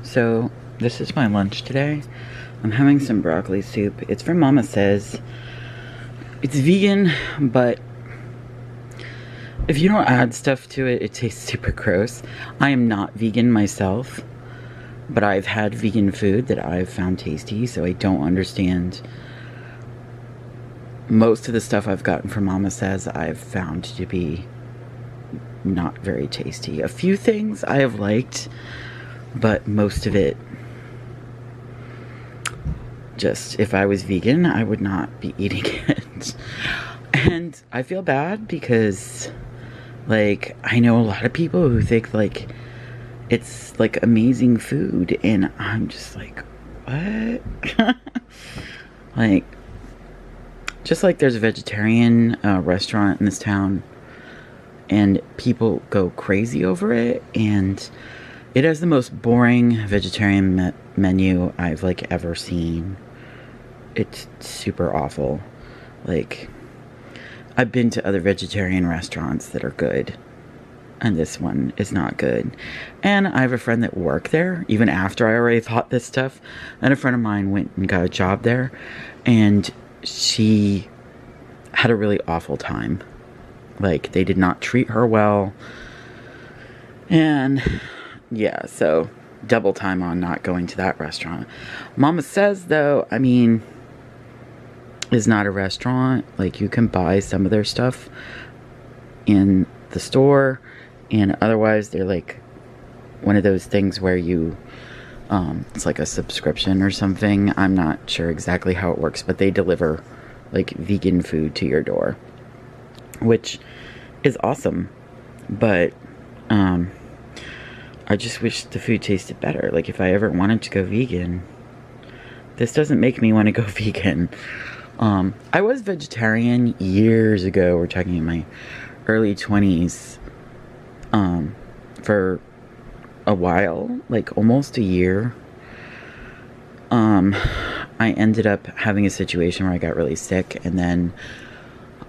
So this is my lunch today. I'm having some broccoli soup. It's from Mama Says. It's vegan, but if you don't add stuff to it, it tastes super gross. I am not vegan myself, but I've had vegan food that I've found tasty, so I don't understand. Most of the stuff I've gotten from Mama Says I've found to be not very tasty. A few things I have liked, but most of it, just, if I was vegan, I would not be eating it. And I feel bad because, like, I know a lot of people who think, like, it's, like, amazing food, and I'm just like, what? Like, just like there's a vegetarian restaurant in this town, and people go crazy over it, and it has the most boring vegetarian menu I've, like, ever seen. It's super awful. Like, I've been to other vegetarian restaurants that are good, and this one is not good. And I have a friend that worked there, even after I already thought this stuff, and a friend of mine went and got a job there, and she had a really awful time. Like, they did not treat her well, and yeah, so double time on not going to that restaurant. Mama Says, though, I mean, is not a restaurant. Like, you can buy some of their stuff in the store, and otherwise they're like one of those things where you it's like a subscription or something. I'm not sure exactly how it works, but they deliver like vegan food to your door, which is awesome. But I just wish the food tasted better. Like, if I ever wanted to go vegan, this doesn't make me want to go vegan. I was vegetarian years ago. We're talking in my early 20s, for a while, like almost a year. I ended up having a situation where I got really sick, and then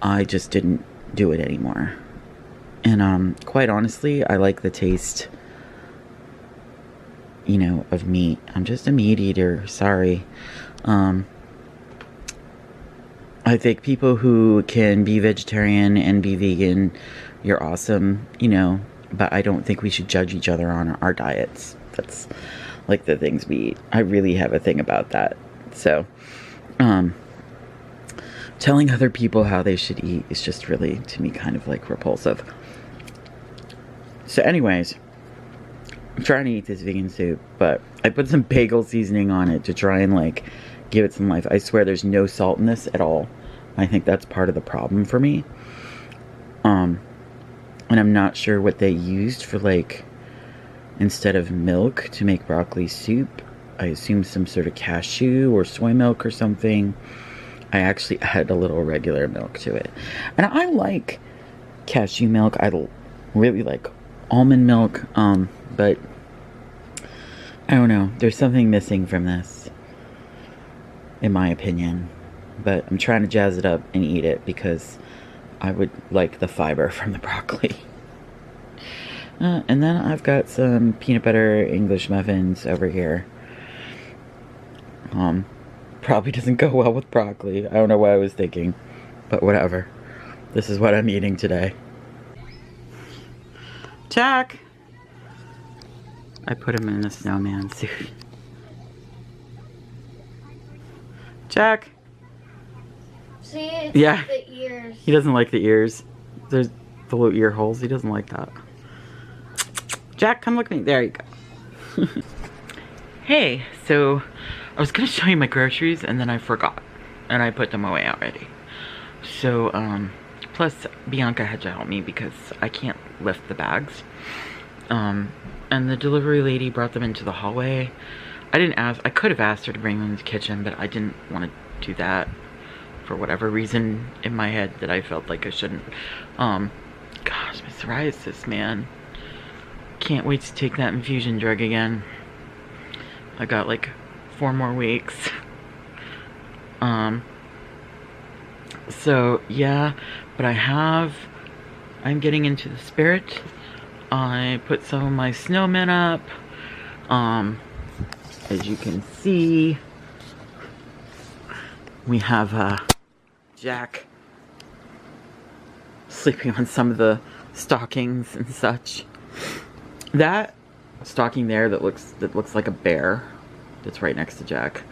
I just didn't do it anymore. And quite honestly, I like the taste, you know, of meat. I'm just a meat eater. Sorry. I think people who can be vegetarian and be vegan, you're awesome, you know, but I don't think we should judge each other on our diets. That's like the things we eat. I really have a thing about that. So, telling other people how they should eat is just really, to me, kind of like repulsive. So anyways, I'm trying to eat this vegan soup, but I put some bagel seasoning on it to try and, like, give it some life. I swear there's no salt in this at all. I think that's part of the problem for me. And I'm not sure what they used for, like, instead of milk to make broccoli soup. I assume some sort of cashew or soy milk or something. I actually added a little regular milk to it. And I like cashew milk. I really like almond milk. But I don't know. There's something missing from this, in my opinion. But I'm trying to jazz it up and eat it because I would like the fiber from the broccoli. And then I've got some peanut butter English muffins over here. Probably doesn't go well with broccoli. I don't know what I was thinking, but whatever. This is what I'm eating today. Jack! I put him in a snowman suit. Jack! See, it's yeah, the ears. He doesn't like the ears. There's the little ear holes. He doesn't like that. Jack, come look at me. There you go. Hey, so I was gonna show you my groceries and then I forgot. And I put them away already. So, plus Bianca had to help me because I can't lift the bags. And the delivery lady brought them into the hallway. I could have asked her to bring them to the kitchen, but I didn't want to do that for whatever reason in my head that I felt like I shouldn't. Gosh, my psoriasis, man. Can't wait to take that infusion drug again. I got like 4 more weeks. So yeah, but I'm getting into the spirit. I put some of my snowmen up. as you can see, we have Jack sleeping on some of the stockings and such. That stocking there that looks like a bear, that's right next to Jack.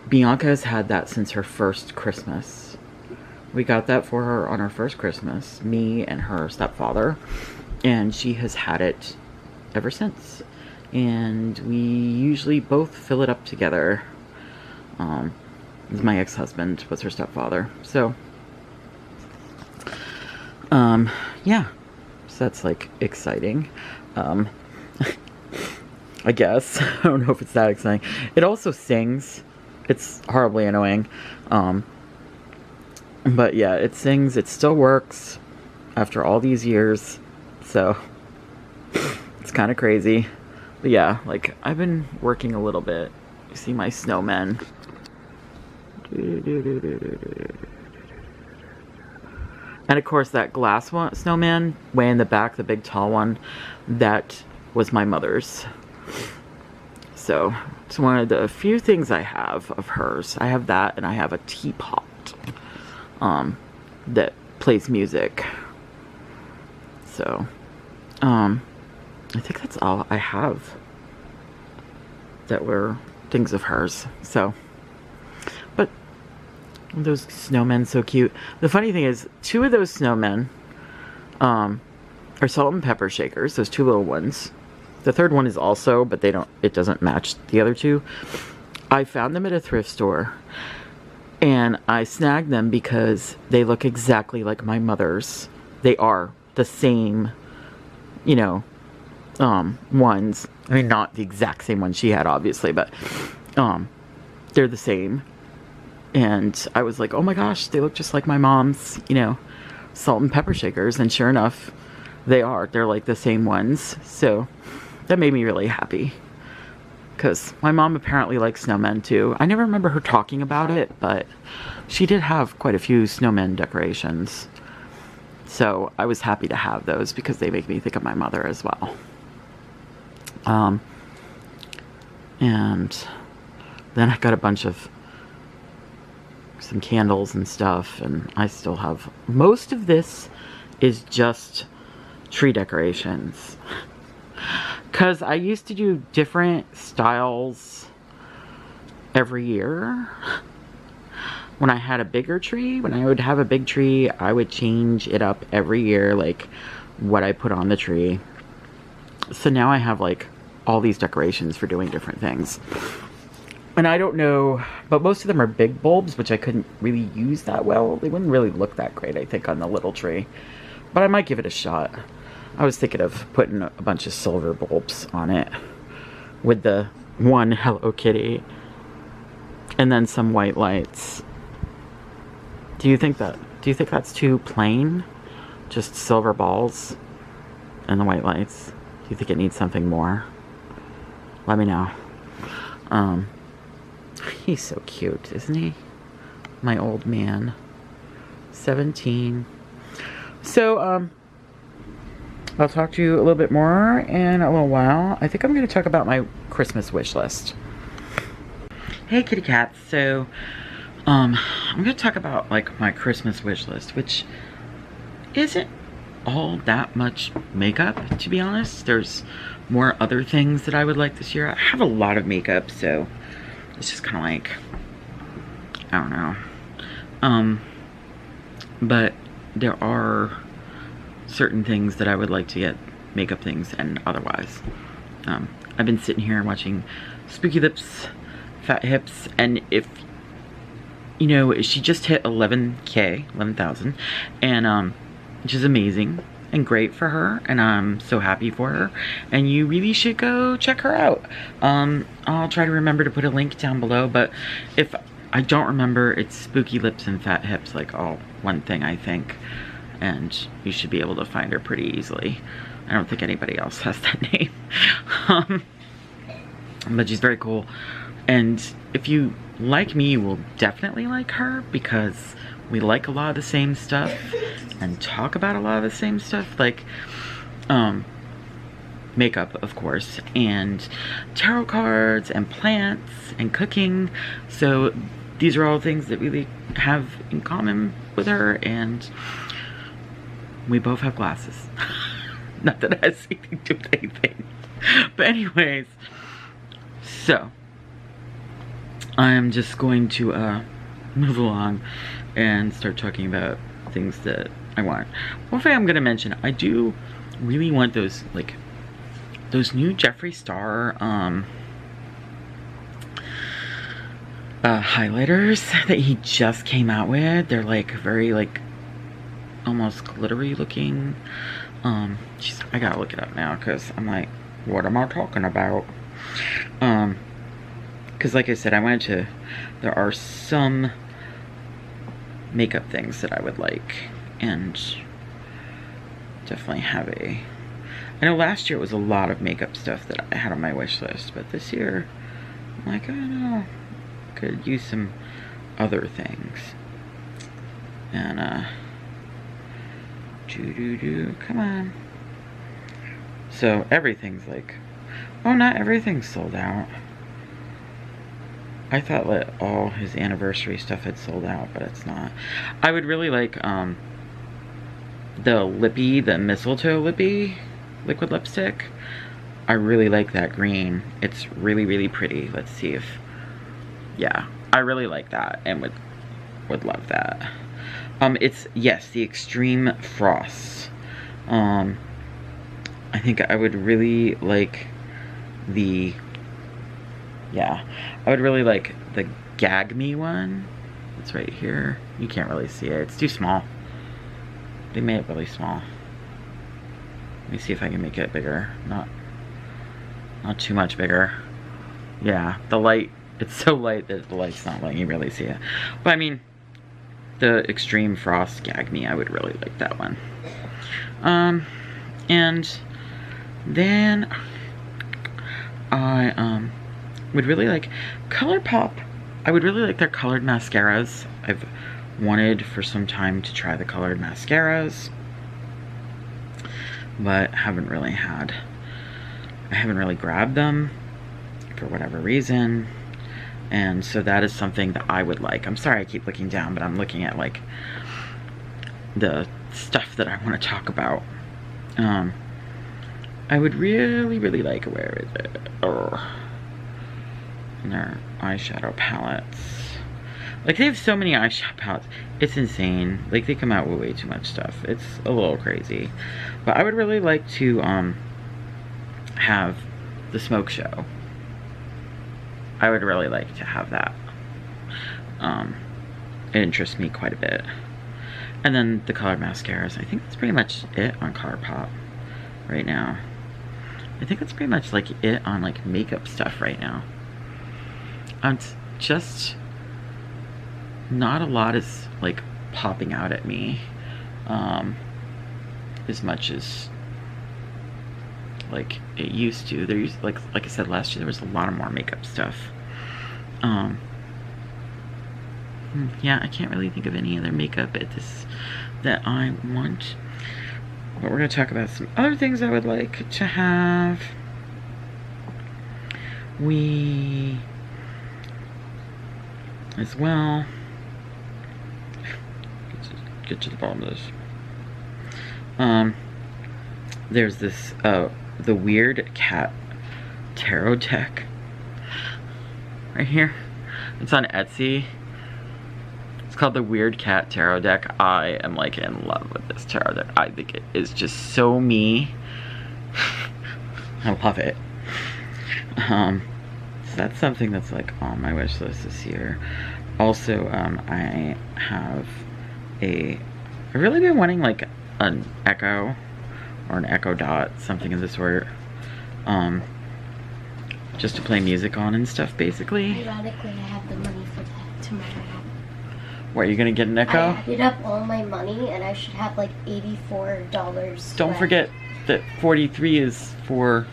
Bianca has had that since her first Christmas. We got that for her on our first Christmas, me and her stepfather, and she has had it ever since. And we usually both fill it up together. My ex-husband was her stepfather, so yeah, so that's like exciting. I guess. I don't know if it's that exciting. It also sings. It's horribly annoying. But yeah, it sings. It still works after all these years. So it's kind of crazy. But yeah, like I've been working a little bit. You see my snowmen. And of course that glass one, snowman way in the back, the big tall one, that was my mother's. So it's one of the few things I have of hers. I have that, and I have a teapot that plays music. So I think that's all I have that were things of hers. So, but those snowmen, so cute. The funny thing is, 2 of those snowmen are salt and pepper shakers, those 2 little ones. The third one is also, but it doesn't match the other 2. I found them at a thrift store, and I snagged them because they look exactly like my mother's. They are the same, you know, ones. I mean, not the exact same ones she had, obviously, but they're the same. And I was like, oh my gosh, they look just like my mom's, you know, salt and pepper shakers. And sure enough, they are. They're like the same ones. So that made me really happy. Because my mom apparently likes snowmen too. I never remember her talking about it, but she did have quite a few snowmen decorations. So I was happy to have those because they make me think of my mother as well. And then I got a bunch of some candles and stuff, and I still have most of this is just tree decorations, because I used to do different styles every year. When I had a bigger tree, when I would have a big tree, I would change it up every year, like what I put on the tree. So now I have like all these decorations for doing different things. And I don't know, but most of them are big bulbs, which I couldn't really use that well. They wouldn't really look that great, I think, on the little tree. But I might give it a shot. I was thinking of putting a bunch of silver bulbs on it with the one Hello Kitty and then some white lights. Do you think that's too plain? Just silver balls and the white lights? Do you think it needs something more? Let me know. He's so cute, isn't he? My old man. 17. So, I'll talk to you a little bit more in a little while. I think I'm going to talk about my Christmas wish list. Hey, kitty cats. So, I'm going to talk about, like, my Christmas wish list, which isn't all that much makeup, to be honest. There's more other things that I would like this year. I have a lot of makeup, so it's just kind of like, I don't know. But there are certain things that I would like to get, makeup things and otherwise. I've been sitting here watching Spooky Lips, Fat Hips, and if, you know, she just hit 11,000, and, which is amazing and great for her, and I'm so happy for her, and you really should go check her out. I'll try to remember to put a link down below, but if I don't remember, it's Spooky Lips and Fat Hips, like all one thing, I think, and you should be able to find her pretty easily. I don't think anybody else has that name. But she's very cool, and if you like me, you will definitely like her, because we like a lot of the same stuff and talk about a lot of the same stuff. Like, makeup, of course, and tarot cards and plants and cooking. So these are all things that we have in common with her, and we both have glasses. Not that it has anything to do with anything. But anyways, so I'm just going to move along and start talking about things that I want. One thing I'm going to mention, I do really want those, like, those new Jeffree Star highlighters that he just came out with. They're like very like almost glittery looking. Geez, I gotta look it up now because I'm like, what am I talking about? Because like I said, there are some makeup things that I would like, and definitely have I know last year it was a lot of makeup stuff that I had on my wish list, but this year I'm like, I don't know, could use some other things. And come on. So everything's like, oh, not everything's sold out. I thought that all his anniversary stuff had sold out, but it's not. I would really like the mistletoe lippy liquid lipstick. I really like that green. It's really, really pretty. Let's see if, yeah, I really like that and would love that. It's, yes, the Extreme Frost. I think I would really like the, yeah, I would really like the Gag Me one. It's right here. You can't really see it. It's too small. They made it really small. Let me see if I can make it bigger. Not too much bigger. Yeah, the light, it's so light that the light's not letting you really see it. But I mean, the Extreme Frost Gag Me, I would really like that one. And then I would really like ColourPop. I would really like their colored mascaras. I've wanted for some time to try the colored mascaras, but I haven't really grabbed them for whatever reason. And so that is something that I would like. I'm sorry I keep looking down, but I'm looking at like the stuff that I want to talk about. I would really, really like, where is it? Oh, and their eyeshadow palettes. Like, they have so many eyeshadow palettes. It's insane. Like, they come out with way too much stuff. It's a little crazy. But I would really like to have the Smoke Show. I would really like to have that. It interests me quite a bit. And then the colored mascaras. I think that's pretty much it on ColourPop right now. I think that's pretty much like it on like makeup stuff right now. It's just not a lot is like popping out at me as much as like it used to. There used, like I said last year, there was a lot of more makeup stuff. Yeah, I can't really think of any other makeup that I want. But we're going to talk about some other things I would like to have. As well. Get to the bottom of this. There's this, the Weird Cat tarot deck. Right here. It's on Etsy. It's called the Weird Cat Tarot Deck. I am like in love with this tarot deck. I think it is just so me. I love it. So that's something that's like on my wish list this year. Also, I've really been wanting like an Echo or an Echo Dot, something of the sort. Just to play music on and stuff, basically. Ironically, I have the money for that tomorrow. What, are you gonna get an Echo? I added up all my money and I should have like $84. Don't forget that 43 is for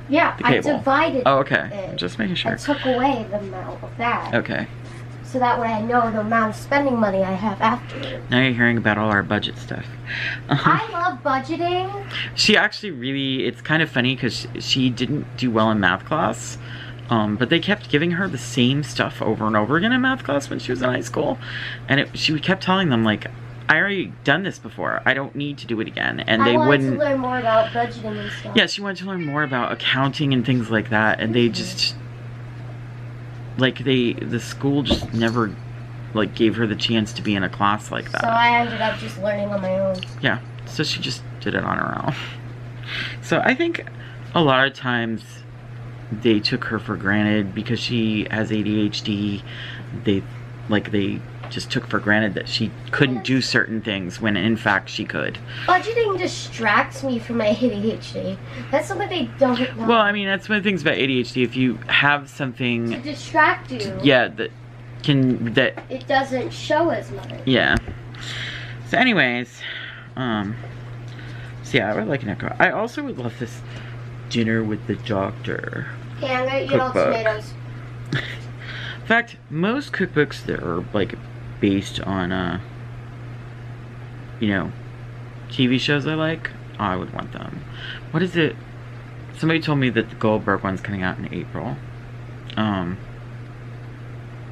the cable. I divided Oh, okay. it. Just making sure. I took away the amount of that. Okay. so that way I know the amount of spending money I have after. Now you're hearing about all our budget stuff. I love budgeting. She actually really, it's kind of funny because she didn't do well in math class. But they kept giving her the same stuff over and over again in math class when she was in high school. And she kept telling them, like, I already done this before. I don't need to do it again. And they wouldn't. I wanted to learn more about budgeting and stuff. Yeah, she wanted to learn more about accounting and things like that. And they just, like, the school just never, like, gave her the chance to be in a class like that. So I ended up just learning on my own. Yeah, so she just did it on her own. So I think a lot of times they took her for granted because she has ADHD. They just took for granted that she couldn't do certain things when in fact she could. Budgeting distracts me from my ADHD. That's something they don't know. Well, I mean, that's one of the things about ADHD. If you have something to distract you. Yeah, that it doesn't show as much. Yeah. So anyways, so yeah, I would like an echo. I also would love this dinner with the doctor. Okay, I'm gonna eat all tomatoes. In fact, most cookbooks that are like based on you know, TV shows I would want them. What is it? Somebody told me that the Goldberg one's coming out in April.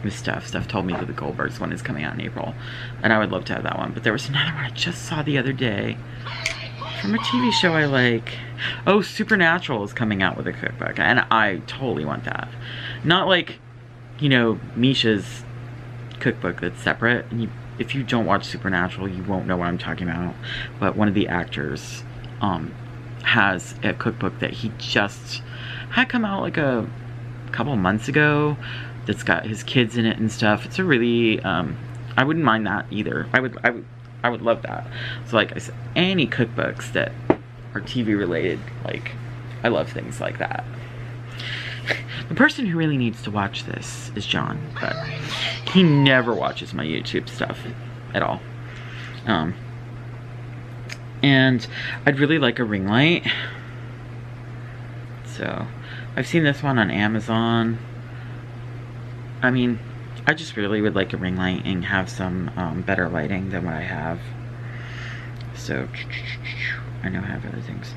Steph told me that the Goldbergs one is coming out in April, and I would love to have that one. But there was another one I just saw the other day from a TV show I like. Oh, Supernatural is coming out with a cookbook, and I totally want that. Not like, you know, Misha's cookbook that's separate. And if you don't watch Supernatural, you won't know what I'm talking about. But one of the actors has a cookbook that he just had come out like a couple months ago that's got his kids in it and stuff. It's a really I wouldn't mind that either. I would love that. So like I said, any cookbooks that are TV related, like, I love things like that. The person who really needs to watch this is John, but he never watches my YouTube stuff at all. And I'd really like a ring light. So I've seen this one on Amazon. I mean, I just really would like a ring light and have some better lighting than what I have. So I know I have other things.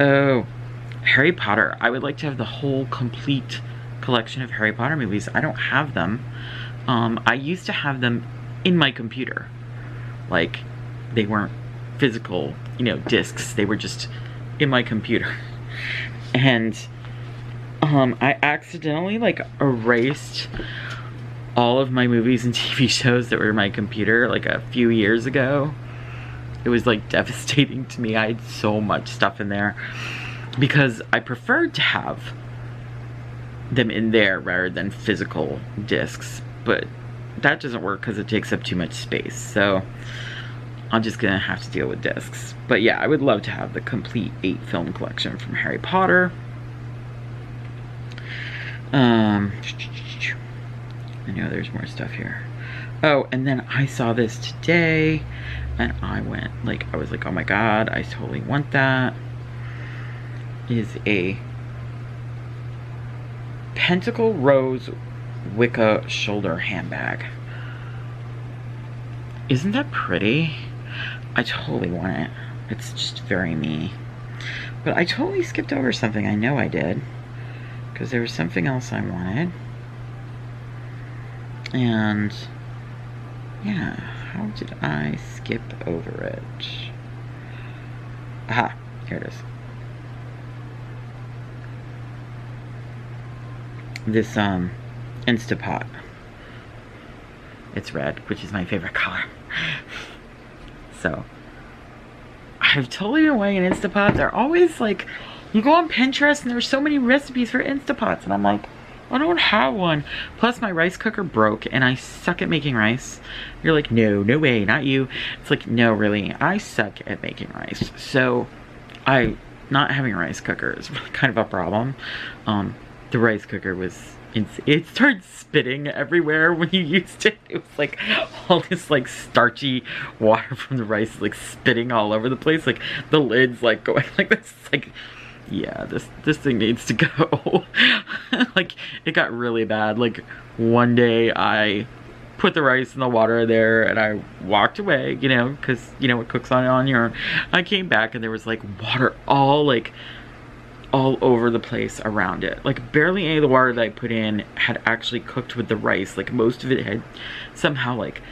Oh, Harry Potter. I would like to have the whole complete collection of Harry Potter movies. I don't have them. I used to have them in my computer. Like, they weren't physical, you know, discs. They were just in my computer. And I accidentally, like, erased all of my movies and TV shows that were in my computer, like, a few years ago. It was, like, devastating to me. I had so much stuff in there. Because I preferred to have them in there rather than physical discs. But that doesn't work because it takes up too much space. So I'm just gonna have to deal with discs. But yeah, I would love to have the complete 8-film collection from Harry Potter. I know there's more stuff here. Oh, and then I saw this today and I went, like, I was like, oh my god, I totally want that. Is a Pentacle Rose Wicca shoulder handbag. Isn't that pretty? I totally want it. It's just very me. But I totally skipped over something. I know I did. Because there was something else I wanted. And yeah, how did I skip over it? Aha, here it is. This Instapot. It's red, which is my favorite color. So I've totally been wanting an Instapot. They're always like, you go on Pinterest and there's so many recipes for Instapots, and I'm like, I don't have one. Plus my rice cooker broke and I suck at making rice. You're like, no way, not you. It's like, no, really, I suck at making rice. So not having a rice cooker is really kind of a problem. The rice cooker was, it started spitting everywhere when you used it. It was like all this like starchy water from the rice like spitting all over the place. Like the lid's like going like this. It's like, yeah, this thing needs to go. Like it got really bad. Like one day I put the rice in the water there, and I walked away, you know, because, you know, it cooks on your own. I came back and there was like water all over the place around it. Like barely any of the water that I put in had actually cooked with the rice. Like most of it had somehow like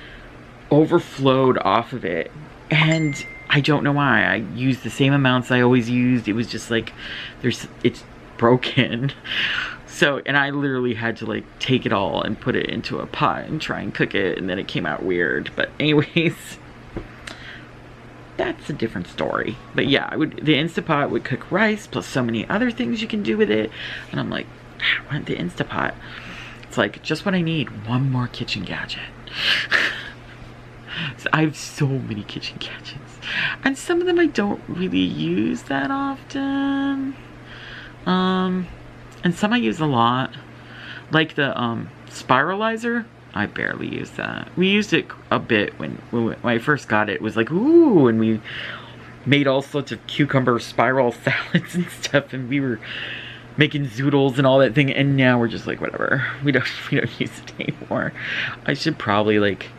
overflowed off of it. And I don't know why. I used the same amounts I always used. It was just like, it's broken. So, and I literally had to like take it all and put it into a pot and try and cook it, and then it came out weird. But anyways, that's a different story. But yeah, the Instapot would cook rice plus so many other things you can do with it. And I'm like, I want the Instapot. It's like just what I need. One more kitchen gadget. So I have so many kitchen gadgets, and some of them I don't really use that often. And some I use a lot, like the spiralizer. I barely use that. We used it a bit when I first got it. It was like, ooh, and we made all sorts of cucumber spiral salads and stuff, and we were making zoodles and all that thing. And now we're just like, whatever. We don't use it anymore. I should probably like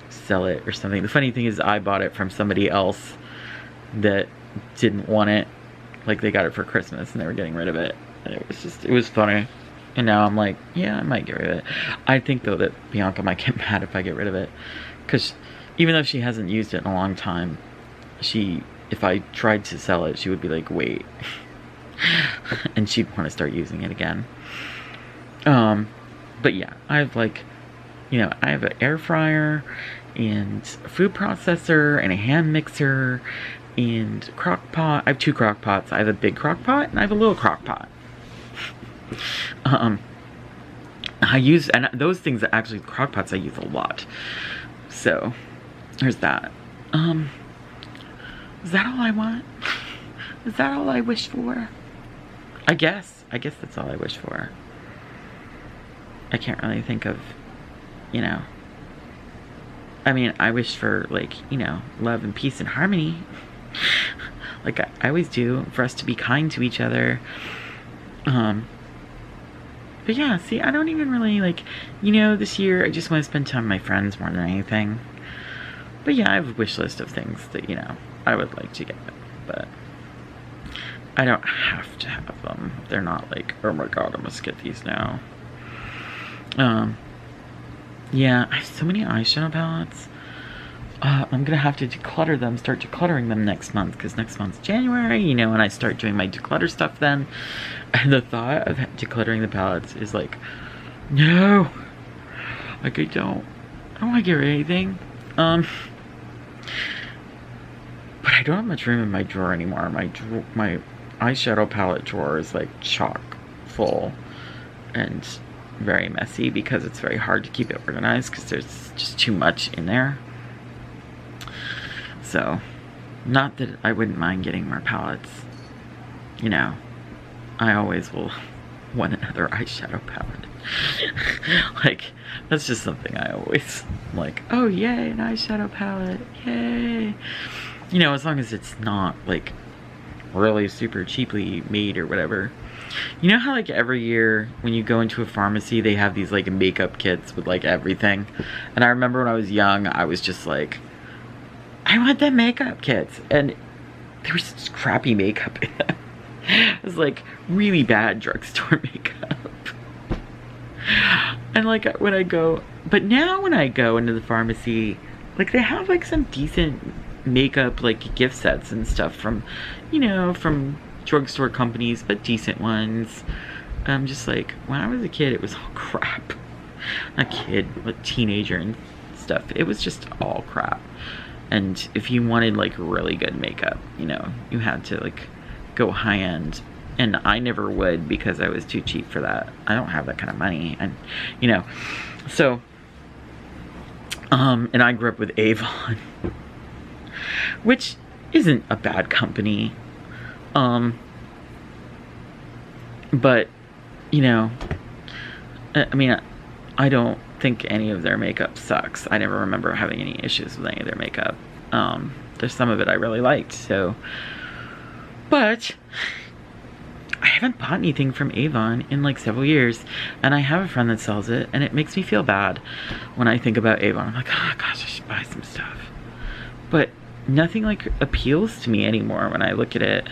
sell it or something. The funny thing is, I bought it from somebody else that didn't want it. Like they got it for Christmas and they were getting rid of it. And it was funny. And now I'm like, yeah, I might get rid of it. I think though that Bianca might get mad if I get rid of it, because even though she hasn't used it in a long time, if I tried to sell it, she would be like, wait. And she'd want to start using it again. But yeah, I have like, you know, I have an air fryer and a food processor and a hand mixer and crock pot. I have 2 crock pots. I have a big crock pot and I have a little crock pot. I use, and those things are actually crock pots I use a lot. So there's that. Is that all I want? Is that all I wish for? I guess that's all I wish for. I can't really think of, you know, I mean, I wish for, like, you know, love and peace and harmony. Like I always do, for us to be kind to each other. But yeah, see, I don't even really, like, you know, this year I just want to spend time with my friends more than anything. But yeah, I have a wish list of things that, you know, I would like to get. But I don't have to have them. They're not like, oh my god, I must get these now. Yeah, I have so many eyeshadow palettes. I'm gonna have to declutter them, start decluttering them next month, because next month's January, you know, and I start doing my declutter stuff then. And the thought of decluttering the palettes is like, no, like I don't want to get rid of anything. But I don't have much room in my drawer anymore. My eyeshadow palette drawer is like chock full and very messy because it's very hard to keep it organized because there's just too much in there. So, not that I wouldn't mind getting more palettes. You know, I always will want another eyeshadow palette. Like, that's just something I always like, oh yay, an eyeshadow palette, yay. You know, as long as it's not like really super cheaply made or whatever. You know how like every year when you go into a pharmacy they have these like makeup kits with like everything? And I remember when I was young, I was just like, I want them makeup kits, and there was such crappy makeup in them. It was like really bad drugstore makeup. And like when I go, but now when I go into the pharmacy, like they have like some decent makeup like gift sets and stuff from, you know, from drugstore companies, but decent ones. I'm just like, when I was a kid, it was all crap. Not kid, but teenager and stuff. It was just all crap. And if you wanted like really good makeup, you know, you had to like go high end. And I never would because I was too cheap for that. I don't have that kind of money. And, you know, so, and I grew up with Avon, which isn't a bad company. But, you know, I mean, I don't think any of their makeup sucks. I never remember having any issues with any of their makeup. There's some of it I really liked, so. But I haven't bought anything from Avon in like several years, and I have a friend that sells it, and it makes me feel bad when I think about Avon. I'm like, oh gosh, I should buy some stuff. But nothing like appeals to me anymore when I look at it.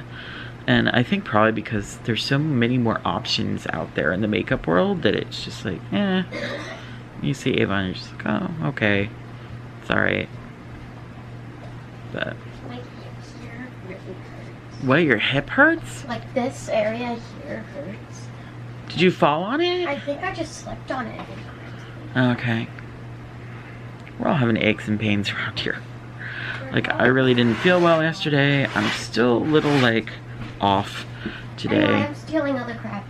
And I think probably because there's so many more options out there in the makeup world that it's just like, eh. You see Avon, you're just like, oh, okay. It's alright. But My hips here really hurts. what, your hip hurts? Like this area here hurts. Did you fall on it? I think I just slipped on it. Okay. We're all having aches and pains around here. Like, I really didn't feel well yesterday. I'm still a little, like, off today. I know, I'm stealing other crap.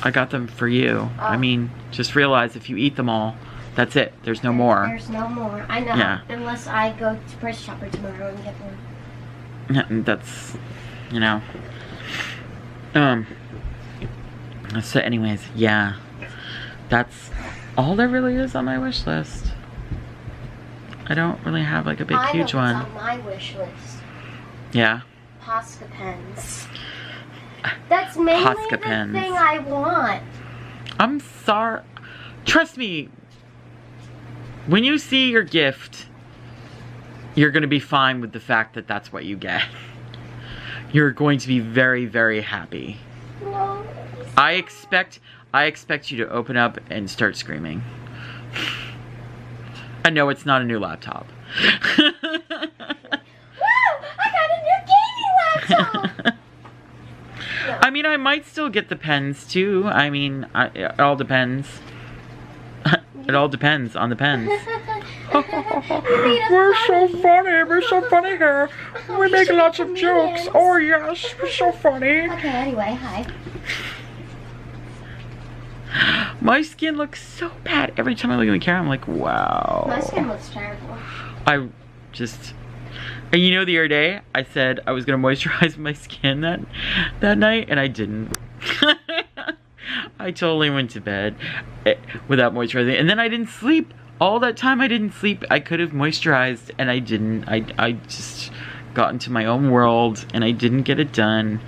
I got them for you. Oh. I mean, just realize if you eat them all, that's it. There's no more. There's no more. I know. Yeah. Unless I go to Price Chopper tomorrow and get one. Yeah, that's, you know. So anyways, yeah. That's all there really is on my wish list. I don't really have like a big, huge one. On my wish list. Yeah. Posca pens. That's mainly Posca the pens. thing I want. I'm sorry. Trust me. When you see your gift, you're going to be fine with the fact that that's what you get. You're going to be very, very happy. No. I expect you to open up and start screaming. I know it's not a new laptop. Wow! I got a new gaming laptop! No. I mean, I might still get the pens too. I mean, it all depends. It all depends on the pens. We're so funny. We're so funny here. We make lots of jokes. Oh yes, we're so funny. Okay, anyway, hi. My skin looks so bad. Every time I look in the camera, I'm like, wow. My skin looks terrible. I just... And you know, the other day, I said I was going to moisturize my skin that night, and I didn't. I totally went to bed without moisturizing. And then I didn't sleep. All that time I didn't sleep. I could have moisturized, and I didn't. I just got into my own world, and I didn't get it done.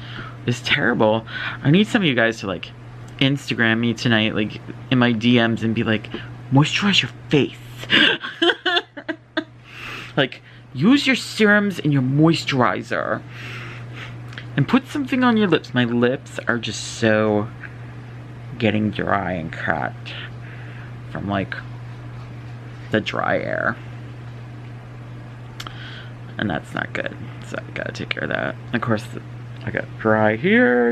It's terrible. I need some of you guys to, like, Instagram me tonight, like, in my DMs, and be like, moisturize your face. Like, use your serums and your moisturizer. And put something on your lips. My lips are just so getting dry and cracked from, like, the dry air. And that's not good. So I gotta take care of that. Of course, I got dry here,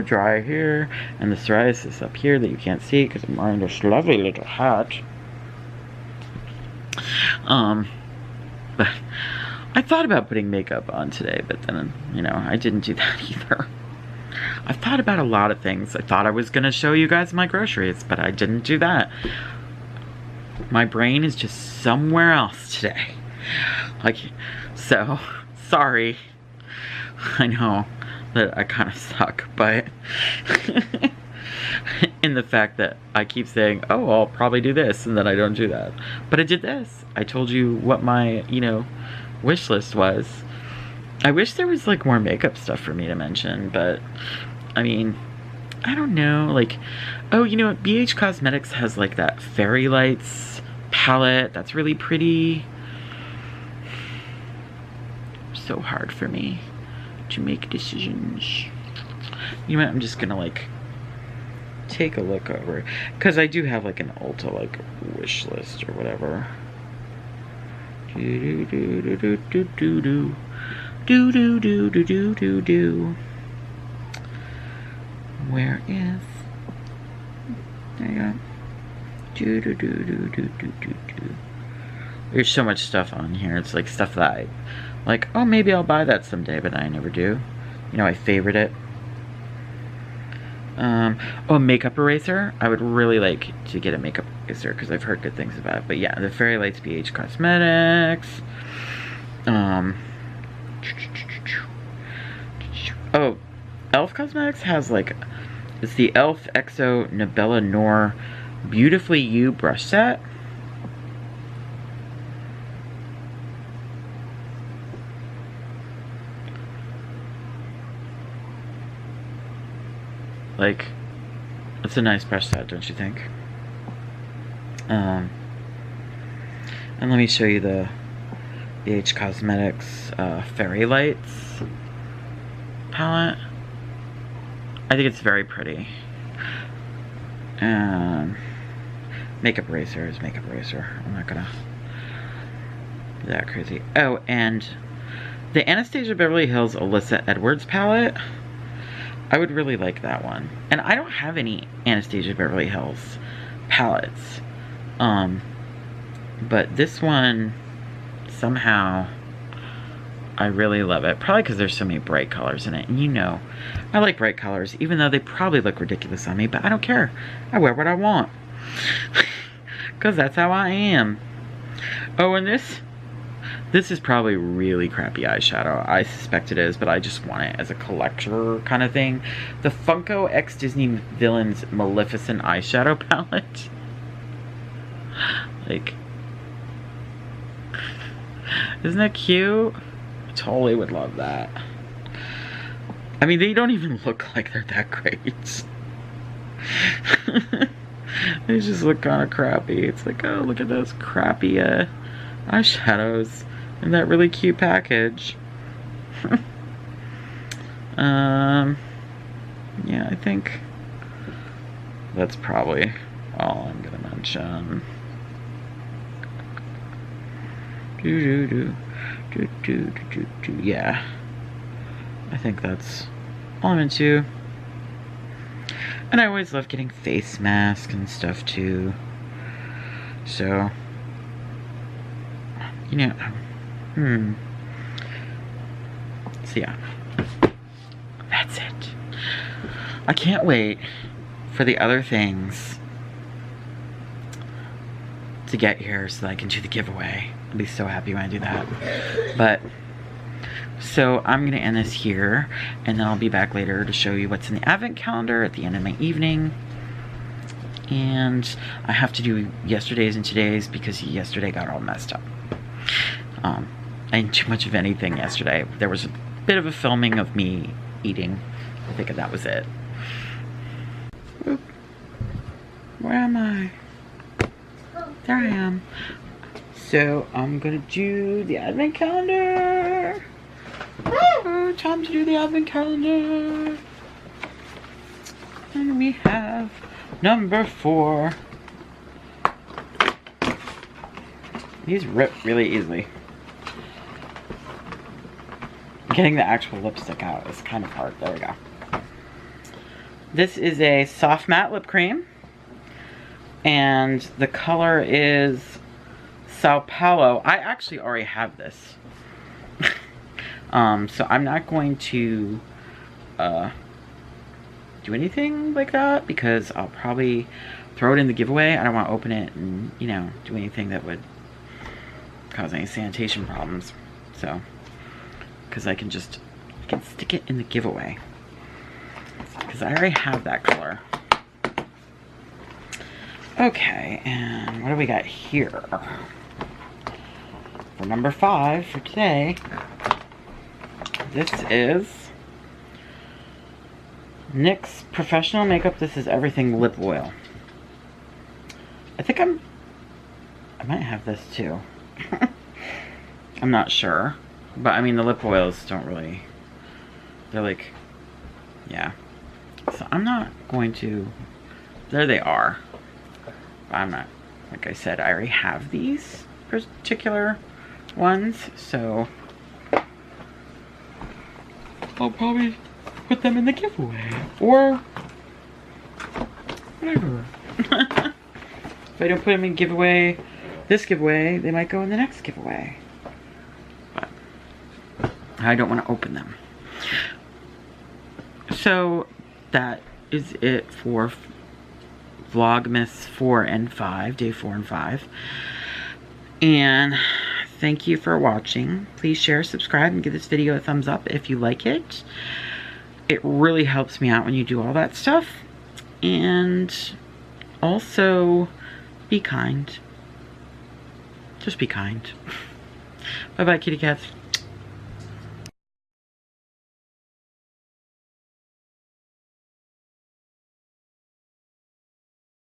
and the psoriasis up here that you can't see because I'm wearing this lovely little hat. But I thought about putting makeup on today, but then, you know, I didn't do that either. I've thought about a lot of things. I thought I was gonna show you guys my groceries, but I didn't do that. My brain is just somewhere else today. Like, so, sorry. I know that I kind of suck, but in the fact that I keep saying, oh, I'll probably do this, and then I don't do that. But I did this. I told you what my, you know, wish list was. I wish there was, like, more makeup stuff for me to mention, but, I mean, I don't know, like, oh, you know what, BH Cosmetics has, like, that Fairy Lights palette that's really pretty. So hard for me to make decisions. You know what, I'm just gonna, like, take a look over, because I do have, like, an Ulta, like, wish list or whatever. Do do do do do do do do do do do do do do. Where is? There you go. Do do do do do do do do. There's so much stuff on here. It's like stuff that I like. Oh, maybe I'll buy that someday, but I never do. You know, I favorite it. Oh, makeup eraser. I would really like to get a makeup eraser because I've heard good things about it. But yeah, the Fairy Lights BH Cosmetics. Oh, Elf Cosmetics has like, it's the Elf Exo Nabella Noir Beautifully You brush set. Like, it's a nice brush set, don't you think? And let me show you the BH Cosmetics Fairy Lights palette. I think it's very pretty. And makeup eraser is makeup eraser. I'm not gonna be that crazy. Oh, and the Anastasia Beverly Hills Alyssa Edwards palette, I would really like that one. And I don't have any Anastasia Beverly Hills palettes. But this one, somehow, I really love it. Probably because there's so many bright colors in it. And you know, I like bright colors, even though they probably look ridiculous on me. But I don't care. I wear what I want. Because that's how I am. Oh, and this is probably really crappy eyeshadow. I suspect it is, but I just want it as a collector kind of thing. The Funko X Disney Villains Maleficent eyeshadow palette. Like, isn't that cute? I totally would love that. I mean, they don't even look like they're that great. They just look kind of crappy. It's like, oh, look at those crappy eyeshadows in that really cute package. Yeah, I think that's probably all I'm gonna mention. Yeah, I think that's all I'm into. And I always love getting face masks and stuff too. So, you know, so yeah, that's it. I can't wait for the other things to get here so that I can do the giveaway. I'll be so happy when I do that. But, so I'm gonna end this here, and then I'll be back later to show you what's in the advent calendar at the end of my evening. And I have to do yesterday's and today's because yesterday got all messed up. I didn't do much of anything yesterday. There was a bit of a filming of me eating. I think that was it. Oop. Where am I? There I am. So I'm gonna do the advent calendar. Oh, time to do the advent calendar. And we have number 4. These rip really easily. Getting the actual lipstick out is kind of hard. There we go. This is a soft matte lip cream. And the color is Sao Paulo. I actually already have this. So I'm not going to do anything like that because I'll probably throw it in the giveaway. I don't want to open it and, you know, do anything that would cause any sanitation problems. So, because I can stick it in the giveaway. Because I already have that color. Okay, and what do we got here? For number 5 for today, this is NYX Professional Makeup. This is Everything Lip Oil. I think I might have this too. I'm not sure. But I mean, the lip oils don't really, they're like, yeah. So I'm not going to, there they are. But I'm not, like I said, I already have these particular ones, so I'll probably put them in the giveaway, or whatever. If I don't put them in giveaway, this giveaway, they might go in the next giveaway. But I don't want to open them. So that is it for Vlogmas 4 and 5, day 4 and 5. And thank you for watching. Please share, subscribe, and give this video a thumbs up if you like it. It really helps me out when you do all that stuff. And also, be kind. Just be kind. Bye-bye, kitty cats.